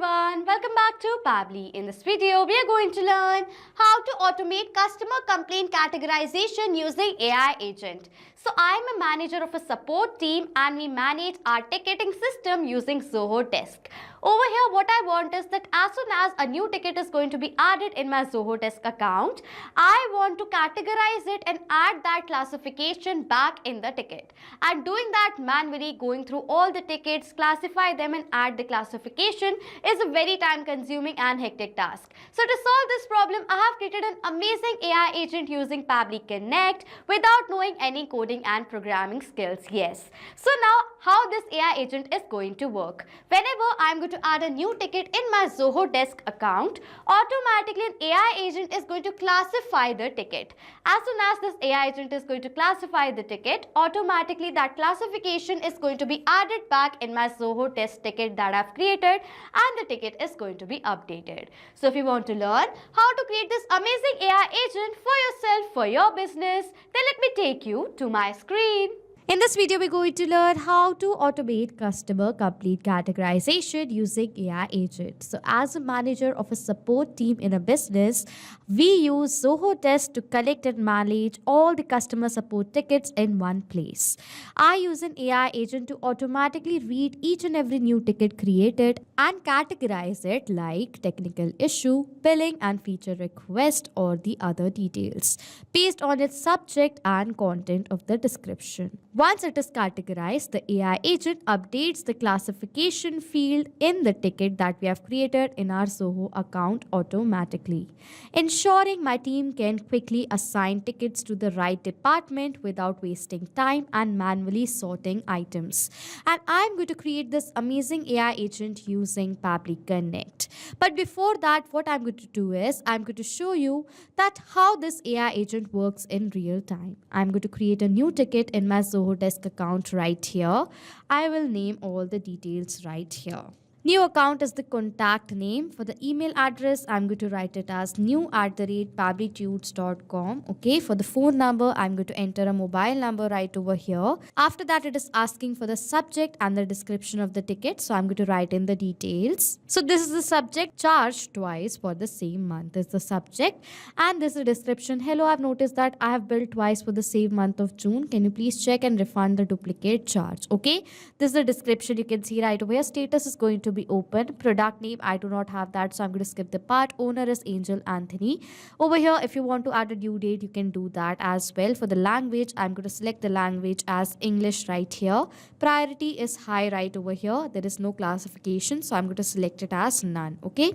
everyone, welcome back to Pabbly. In this video, we are going to learn how to automate customer complaint categorization using AI agent. So I am a manager of a support team and we manage our ticketing system using Zoho Desk. Over here, what I want is that as soon as a new ticket is going to be added in my Zoho Desk account, I want to categorize it and add that classification back in the ticket. And doing that manually, going through all the tickets, classify them and add the classification is a very time consuming and hectic task. So to solve this problem, I have created an amazing AI agent using Pabbly Connect without knowing any coding and programming skills. Yes. So now how this AI agent is going to work. Whenever I am going to add a new ticket in my Zoho Desk account, automatically an AI agent is going to classify the ticket. As soon as this AI agent is going to classify the ticket, automatically that classification is going to be added back in my Zoho Desk ticket that I've created and the ticket is going to be updated. So if you want to learn how to create this amazing AI agent for yourself, for your business, then let me take you to my screen. In this video, we're going to learn how to automate customer complete categorization using AI agent. So as a manager of a support team in a business, we use Zoho Desk to collect and manage all the customer support tickets in one place. I use an AI agent to automatically read each and every new ticket created and categorize it like technical issue, billing and feature request or the other details based on its subject and content of the description. Once it is categorized, the AI agent updates the classification field in the ticket that we have created in our Zoho account automatically, ensuring my team can quickly assign tickets to the right department without wasting time and manually sorting items. And I'm going to create this amazing AI agent using Pabbly Connect. But before that, what I'm going to do is I'm going to show you that how this AI agent works in real time. I'm going to create a new ticket in my Zoho Desk account right here. I will name all the details right here. New account is the contact name. For the email address, I'm going to write it as new@pabblytudes.com. Okay, for the phone number, I'm going to enter a mobile number right over here. After that, it is asking for the subject and the description of the ticket. So I'm going to write in the details. So this is the subject, charged twice for the same month is the subject. And this is the description. Hello, I've noticed that I have billed twice for the same month of June. Can you please check and refund the duplicate charge? Okay, this is the description. You can see right over here. Status is going to be open. Product name, I do not have that, so I'm going to skip the part. Owner is Angel Anthony. Over here, if you want to add a due date, you can do that as well. For the language, I'm going to select the language as English right here. Priority is high right over here. There is no classification, so I'm going to select it as none. Okay.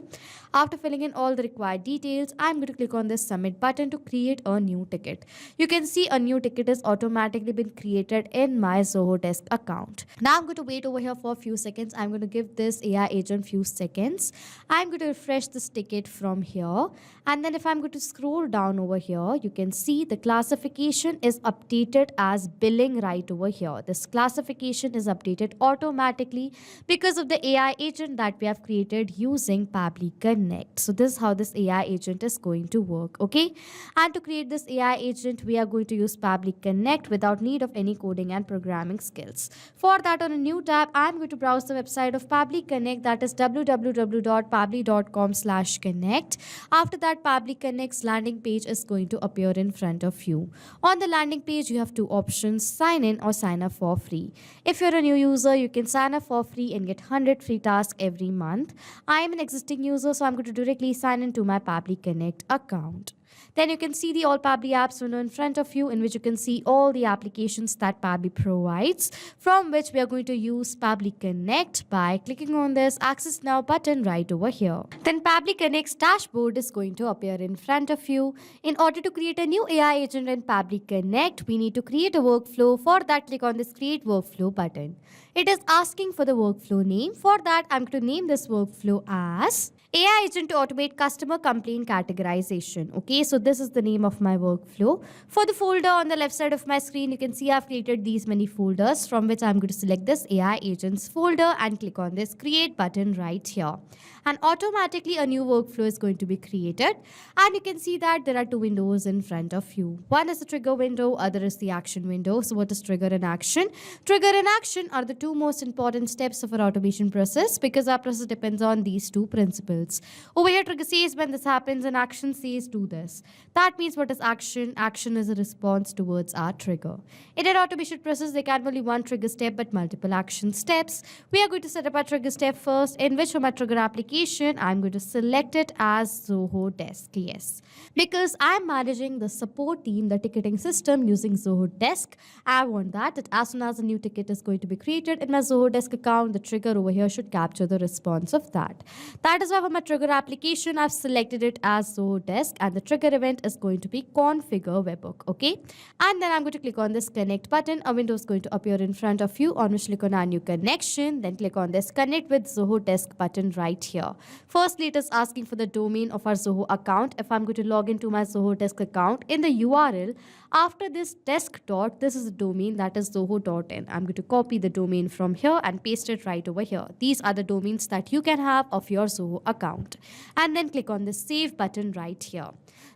After filling in all the required details, I'm going to click on this submit button to create a new ticket. You can see a new ticket is automatically been created in my Zoho Desk account. Now I'm going to wait over here for a few seconds. I'm going to give this AI agent few seconds. I'm going to refresh this ticket from here, and then if I'm going to scroll down over here, you can see the classification is updated as billing right over here. This classification is updated automatically because of the AI agent that we have created using Pabbly Connect. So this is how this AI agent is going to work. Okay, and to create this AI agent, we are going to use Pabbly Connect without need of any coding and programming skills. For that, on a new tab, I'm going to browse the website of Pabbly Connect, that is www.pabbly.com/connect. After that, Pabbly Connect's landing page is going to appear in front of you. On the landing page, you have two options: sign in or sign up for free. If you're a new user, you can sign up for free and get 100 free tasks every month. I am an existing user, so I'm going to directly sign into my Pabbly Connect account. Then you can see the All Pabbly Apps window in front of you, in which you can see all the applications that Pabbly provides, from which we are going to use Pabbly Connect by clicking on this Access Now button right over here. Then Pabbly Connect's dashboard is going to appear in front of you. In order to create a new AI agent in Pabbly Connect, we need to create a workflow. For that, click on this Create Workflow button. It is asking for the workflow name. For that, I'm going to name this workflow as AI agent to automate customer complaint categorization. Okay, Okay, so this is the name of my workflow. For the folder on the left side of my screen, you can see I've created these many folders from which I'm going to select this AI agents folder and click on this create button right here. And automatically a new workflow is going to be created. And you can see that there are two windows in front of you. One is the trigger window, other is the action window. So what is trigger and action? Trigger and action are the two most important steps of our automation process because our process depends on these two principles. Over here, trigger says when this happens and action says do this. That means what is action? Action is a response towards our trigger. In an automation process, there can be only one trigger step but multiple action steps. We are going to set up our trigger step first, in which for my trigger application, I'm going to select it as Zoho Desk. Yes, because I'm managing the support team, the ticketing system using Zoho Desk. I want that as soon as a new ticket is going to be created in my Zoho Desk account, the trigger over here should capture the response of that. That is why for my trigger application, I've selected it as Zoho Desk and the trigger event is going to be configure webhook. Okay, and then I'm going to click on this connect button. A window is going to appear in front of you on which click on add new connection. Then click on this connect with Zoho Desk button right here. Firstly, it is asking for the domain of our Zoho account. If I'm going to log into my Zoho Desk account, in the URL, after this desk dot, this is the domain that is zoho.in. I'm going to copy the domain from here and paste it right over here. These are the domains that you can have of your Zoho account. And then click on the save button right here.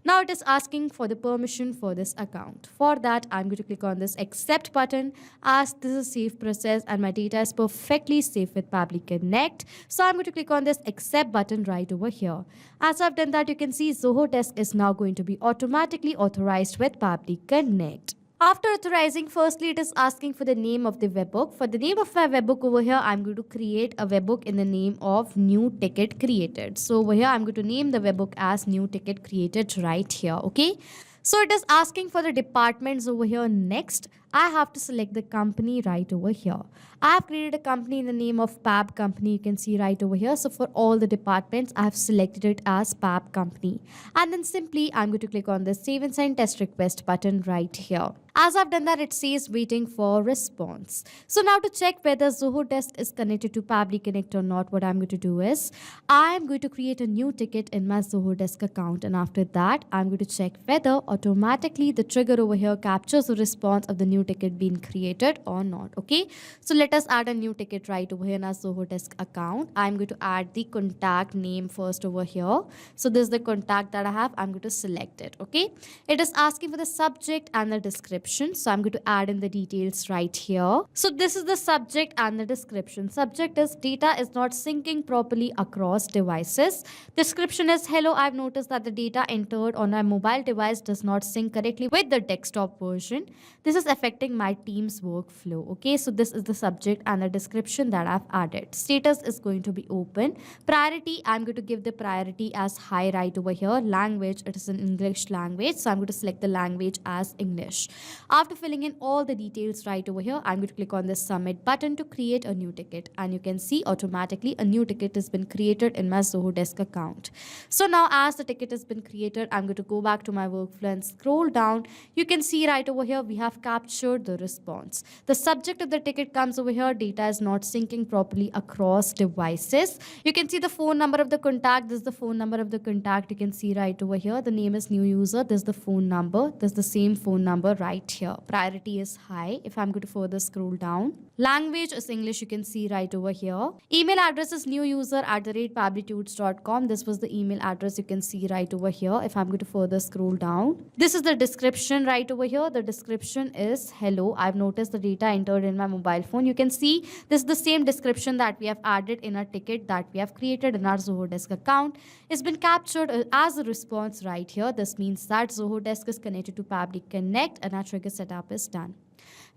Now it is asking for the permission for this account. For that, I'm going to click on this accept button as this is a safe process and my data is perfectly safe with Pabbly Connect. So I'm going to click on this accept button right over here. As I've done that, you can see Zoho Desk is now going to be automatically authorized with Pabbly Connect. After authorizing, firstly, it is asking for the name of the webhook. For the name of my webhook over here, I'm going to create a webhook in the name of new ticket created. So over here, I'm going to name the webhook as new ticket created right here. Okay. So it is asking for the departments over here next. I have to select the company right over here. I have created a company in the name of Pab company. You can see right over here. So for all the departments, I have selected it as Pab company. And then simply I'm going to click on the save and send test request button right here. As I've done that, it says waiting for response. So now to check whether Zoho Desk is connected to Pabbly Connect or not, what I'm going to do is I'm going to create a new ticket in my Zoho Desk account. And after that, I'm going to check whether automatically the trigger over here captures the response of the new ticket being created or not. Okay, so let us add a new ticket right over here in our Zoho Desk account. I'm going to add the contact name first over here. So this is the contact that I have. I'm going to select it. Okay, it is asking for the subject and the description. So I'm going to add in the details right here. So this is the subject and the description. Subject is data is not syncing properly across devices. Description is hello, I've noticed that the data entered on my mobile device does not sync correctly with the desktop version. This is affecting my team's workflow. Okay, so this is the subject and the description that I've added. Status is going to be open. Priority, I'm going to give the priority as high right over here. Language, it is an English language. So I'm going to select the language as English. After filling in all the details right over here, I'm going to click on this submit button to create a new ticket. And you can see automatically a new ticket has been created in my Zoho Desk account. So now as the ticket has been created, I'm going to go back to my workflow and scroll down. You can see right over here, we have captured the response. The subject of the ticket comes over here. Data is not syncing properly across devices. You can see the phone number of the contact. This is the phone number of the contact. You can see right over here. The name is new user. This is the phone number. This is the same phone number right here. Priority is high. If I'm going to further scroll down, language is English. You can see right over here. Email address is new user @pabblytudes.com. This was the email address. You can see right over here. If I'm going to further scroll down, this is the description right over here. The description is hello, I've noticed the data entered in my mobile phone. You can see this is the same description that we have added in a ticket that we have created in our Zoho Desk account. It's been captured as a response right here. This means that Zoho Desk is connected to Pabbly Connect and our trigger setup is done.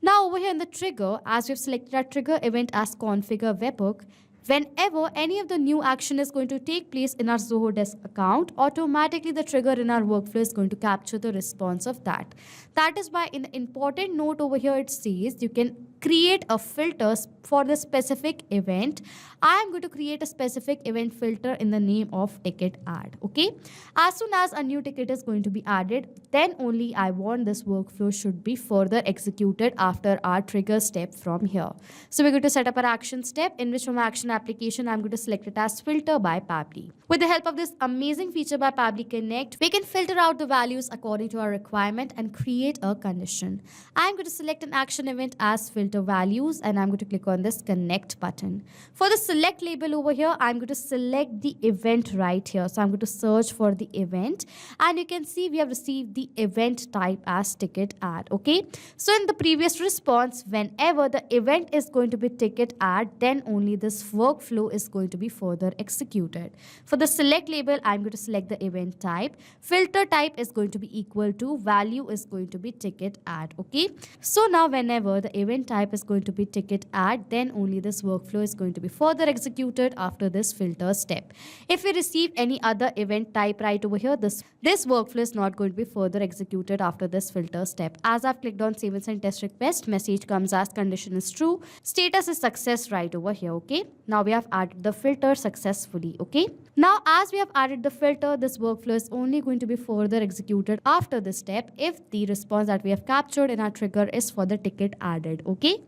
Now over here in the trigger, as we've selected our trigger event as configure webhook, whenever any of the new action is going to take place in our Zoho Desk account, automatically the trigger in our workflow is going to capture the response of that. That is why in the important note over here, it says you can create a filter for the specific event. I am going to create a specific event filter in the name of ticket add. Okay. As soon as a new ticket is going to be added, then only I want this workflow should be further executed after our trigger step from here. So we're going to set up our action step, in which from action application, I'm going to select it as filter by Pabbly. With the help of this amazing feature by Pabbly Connect, we can filter out the values according to our requirement and create a condition. I'm going to select an action event as filter values, and I'm going to click on this connect button. For the select label over here, I'm going to select the event right here. So I'm going to search for the event, and you can see we have received the event type as ticket add. Okay. So in the previous response, whenever the event is going to be ticket add, then only this workflow is going to be further executed. For the select label, I'm going to select the event type. Filter type is going to be equal to value is going to be ticket add. Okay. So now whenever the event type is going to be ticket add, then only this workflow is going to be further executed after this filter step. If we receive any other event type right over here, this workflow is not going to be further executed after this filter step. As I've clicked on save and send test request, message comes as condition is true, status is success right over here. Okay. Now we have added the filter successfully. Okay. Now as we have added the filter, this workflow is only going to be further executed after this step if the response that we have captured in our trigger is for the ticket added. Okay.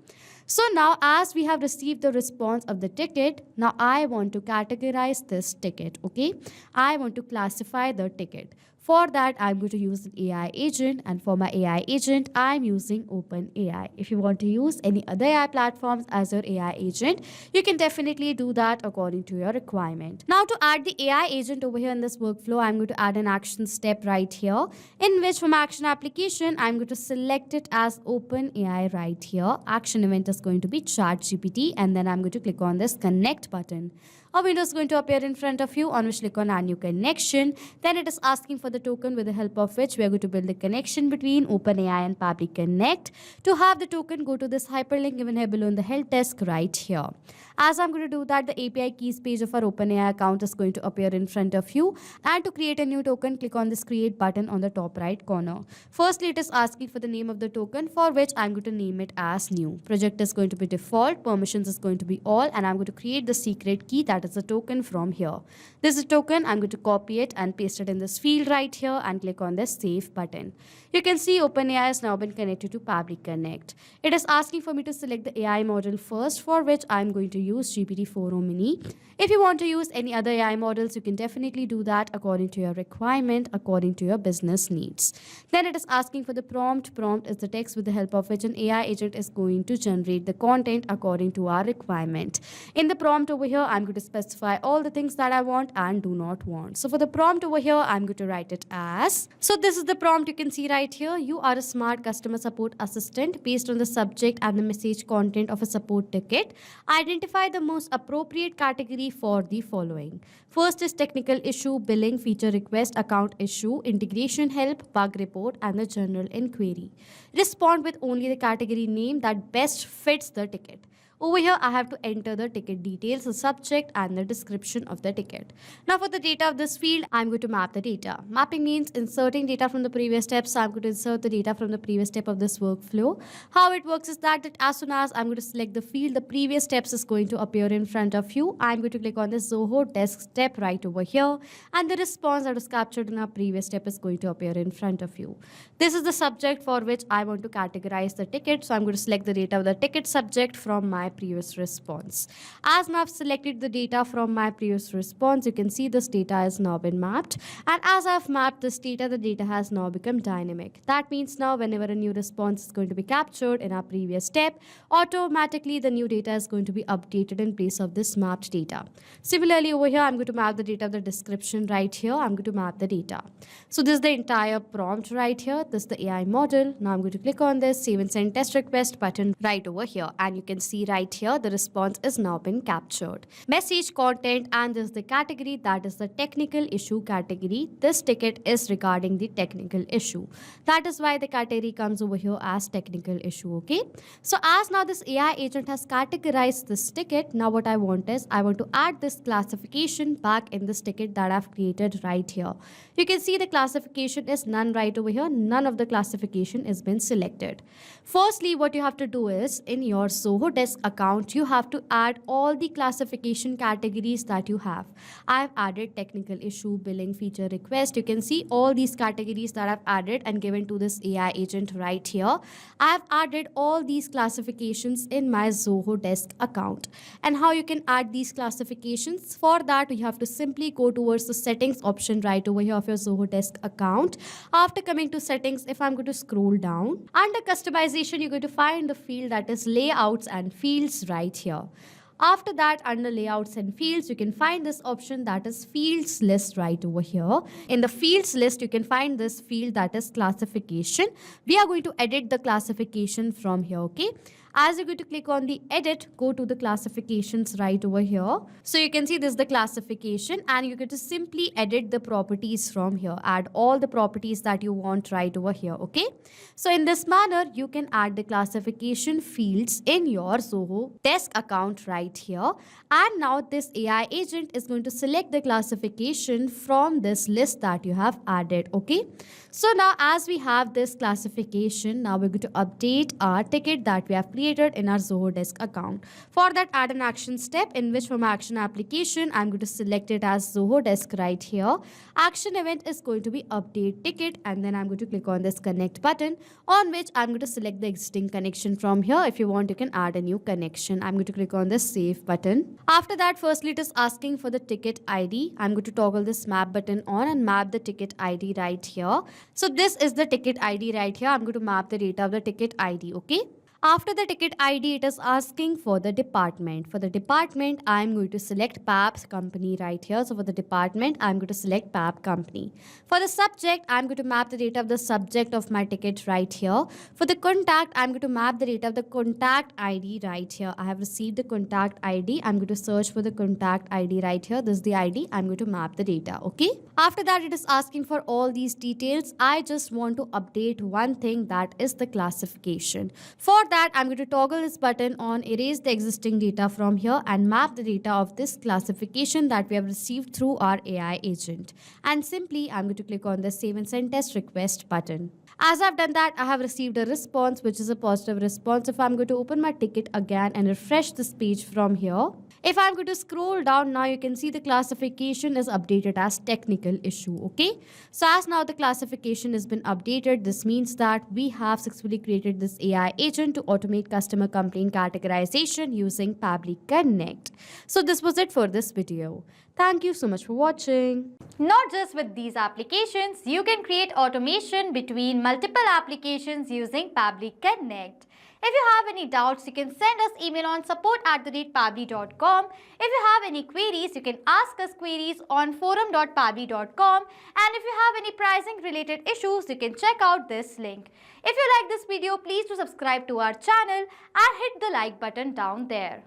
So now as we have received the response of the ticket, now I want to categorize this ticket. Okay. I want to classify the ticket. For that, I'm going to use an AI agent, and for my AI agent, I'm using OpenAI. If you want to use any other AI platforms as your AI agent, you can definitely do that according to your requirement. Now to add the AI agent over here in this workflow, I'm going to add an action step right here, in which from action application, I'm going to select it as OpenAI right here. Action event is going to be ChatGPT, and then I'm going to click on this connect button. A window is going to appear in front of you, on which click on add new connection. Then it is asking for the token, with the help of which we are going to build the connection between OpenAI and Pabbly Connect. To have the token, go to this hyperlink given here below in the help desk right here. As I'm going to do that, the API keys page of our OpenAI account is going to appear in front of you. And to create a new token, click on this create button on the top right corner. Firstly, it is asking for the name of the token, for which I'm going to name it as new. Project is going to be default, permissions is going to be all, and I'm going to create the secret key, that is a token from here. This is a token. I'm going to copy it and paste it in this field right here and click on this save button. You can see OpenAI has now been connected to Pabbly Connect. It is asking for me to select the AI model first, for which I'm going to use GPT-4o Mini. If you want to use any other AI models, you can definitely do that according to your requirement, according to your business needs. Then it is asking for the prompt. Prompt is the text with the help of which an AI agent is going to generate the content according to our requirement. In the prompt over here, I'm going to specify all the things that I want and do not want. So for the prompt over here, I'm going to write it as, so this is the prompt you can see right here. You are a smart customer support assistant. Based on the subject and the message content of a support ticket, identify the most appropriate category for the following. First is technical issue, billing, feature request, account issue, integration help, bug report, and the general inquiry. Respond with only the category name that best fits the ticket. Over here, I have to enter the ticket details, the subject, and the description of the ticket. Now, for the data of this field, I'm going to map the data. Mapping means inserting data from the previous steps. So I'm going to insert the data from the previous step of this workflow. How it works is that as soon as I'm going to select the field, the previous steps is going to appear in front of you. I'm going to click on this Zoho Desk step right over here, and the response that was captured in our previous step is going to appear in front of you. This is the subject for which I want to categorize the ticket. So I'm going to select the data of the ticket subject from my previous response. As now I've selected the data from my previous response, you can see this data has now been mapped, and as I've mapped this data, the data has now become dynamic. That means now whenever a new response is going to be captured in our previous step, automatically the new data is going to be updated in place of this mapped data. Similarly, over here, I'm going to map the data of the description right here. I'm going to map the data. So this is the entire prompt right here. This is the AI model. Now I'm going to click on this save and send test request button right over here, and you can see right right here. The response is now been captured. Message, content, and this is the category, that is the technical issue category. This ticket is regarding the technical issue. That is why the category comes over here as technical issue, okay? So as now this AI agent has categorized this ticket, now what I want is I want to add this classification back in this ticket that I've created right here. You can see the classification is none right over here. None of the classification has been selected. Firstly, what you have to do is in your Zoho Desk account, you have to add all the classification categories that you have. I've added technical issue, billing, feature request. You can see all these categories that I've added and given to this AI agent right here. I've added all these classifications in my Zoho Desk account. And how you can add these classifications? For that, you have to simply go towards the settings option right over here of your Zoho Desk account. After coming to settings, if I'm going to scroll down, under customization, you're going to find the field that is layouts and fields right here. After that, under layouts and fields, you can find this option that is fields list right over here. In the fields list, you can find this field that is classification. We are going to edit the classification from here, okay? As you're going to click on the edit, go to the classifications right over here. So you can see this is the classification and you're going to simply edit the properties from here. Add all the properties that you want right over here, okay? So in this manner, you can add the classification fields in your Zoho Desk account right here. And now this AI agent is going to select the classification from this list that you have added, okay? So now as we have this classification, now we're going to update our ticket that we have created in our Zoho Desk account. For that, add an action step in which from action application, I'm going to select it as Zoho Desk right here. Action event is going to be update ticket and then I'm going to click on this connect button on which I'm going to select the existing connection from here. If you want, you can add a new connection. I'm going to click on this save button. After that, firstly, it is asking for the ticket ID. I'm going to toggle this map button on and map the ticket ID right here. So this is the ticket ID right here. I'm going to map the data of the ticket ID, okay? After the ticket ID, it is asking for the department. For the department, I'm going to select Pabbly company right here. So for the department, I'm going to select Pabbly company. For the subject, I'm going to map the data of the subject of my ticket right here. For the contact, I'm going to map the data of the contact ID right here. I have received the contact ID. I'm going to search for the contact ID right here. This is the ID. I'm going to map the data, okay? After that, it is asking for all these details. I just want to update one thing, that is the classification. For that, I'm going to toggle this button on erase the existing data from here and map the data of this classification that we have received through our AI agent. And simply, I'm going to click on the save and send test request button. As I've done that, I have received a response, which is a positive response. If I'm going to open my ticket again and refresh this page from here, if I'm going to scroll down, now you can see the classification is updated as technical issue, okay? So as now the classification has been updated, this means that we have successfully created this AI agent to automate customer complaint categorization using Pabbly Connect. So this was it for this video. Thank you so much for watching. Not just with these applications, you can create automation between multiple applications using Pabbly Connect. If you have any doubts, you can send us email on support@pabbly.com. If you have any queries, you can ask us queries on forum.pabbly.com. And if you have any pricing related issues, you can check out this link. If you like this video, please do subscribe to our channel and hit the like button down there.